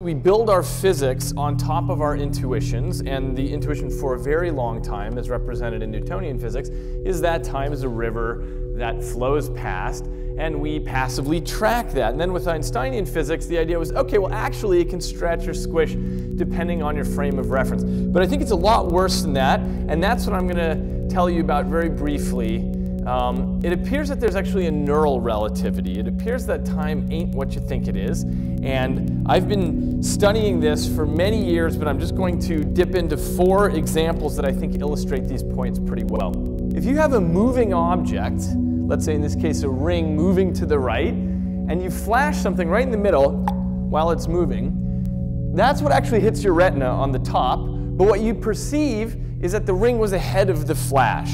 We build our physics on top of our intuitions, and the intuition for a very long time, as represented in Newtonian physics, is that time is a river that flows past, and we passively track that. And then with Einsteinian physics, the idea was, okay, well actually it can stretch or squish depending on your frame of reference. But I think it's a lot worse than that, and that's what I'm going to tell you about very briefly. It appears that there's actually a neural relativity. It appears that time ain't what you think it is. And I've been studying this for many years, but I'm just going to dip into 4 examples that I think illustrate these points pretty well. If you have a moving object, let's say in this case a ring moving to the right, and you flash something right in the middle while it's moving, that's what actually hits your retina on the top. But what you perceive is that the ring was ahead of the flash.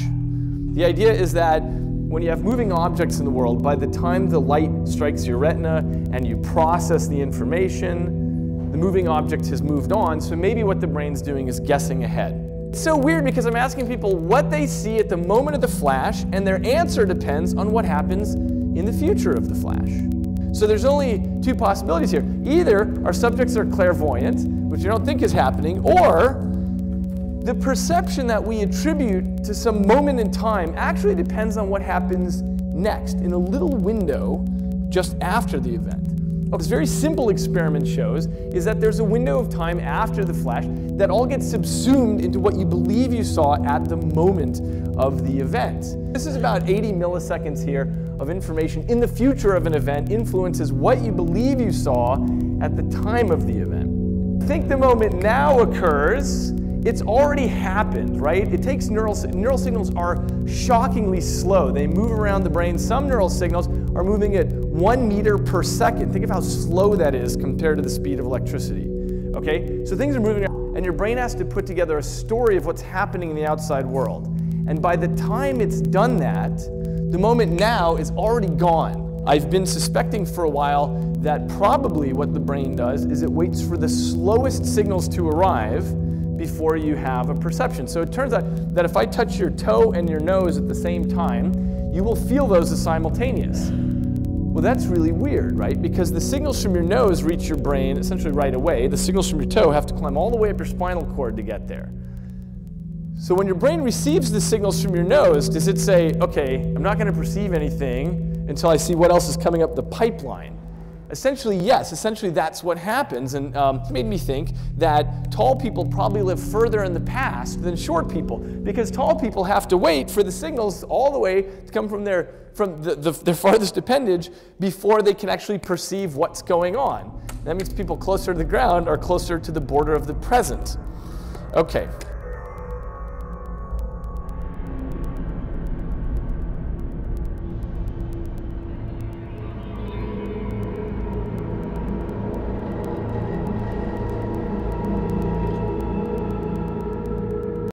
The idea is that when you have moving objects in the world, by the time the light strikes your retina and you process the information, the moving object has moved on, so maybe what the brain's doing is guessing ahead. It's so weird because I'm asking people what they see at the moment of the flash, and their answer depends on what happens in the future of the flash. So there's only 2 possibilities here. Either our subjects are clairvoyant, which you don't think is happening, or the perception that we attribute to some moment in time actually depends on what happens next, in a little window just after the event. What this very simple experiment shows is that there's a window of time after the flash that all gets subsumed into what you believe you saw at the moment of the event. This is about 80 milliseconds here of information in the future of an event influences what you believe you saw at the time of the event. I think the moment now occurs. It's already happened, right? It takes neural signals are shockingly slow. They move around the brain. Some neural signals are moving at 1 meter per second. Think of how slow that is compared to the speed of electricity. Okay? So things are moving around, and your brain has to put together a story of what's happening in the outside world. And by the time it's done that, the moment now is already gone. I've been suspecting for a while that probably what the brain does is it waits for the slowest signals to arrive before you have a perception. So it turns out that if I touch your toe and your nose at the same time, you will feel those as simultaneous. Well, that's really weird, right? Because the signals from your nose reach your brain essentially right away. The signals from your toe have to climb all the way up your spinal cord to get there. So when your brain receives the signals from your nose, does it say, okay, I'm not going to perceive anything until I see what else is coming up the pipeline? Essentially, yes. Essentially, that's what happens. And it made me think that tall people probably live further in the past than short people, because tall people have to wait for the signals all the way to come from their farthest appendage before they can actually perceive what's going on. That means people closer to the ground are closer to the border of the present. Okay.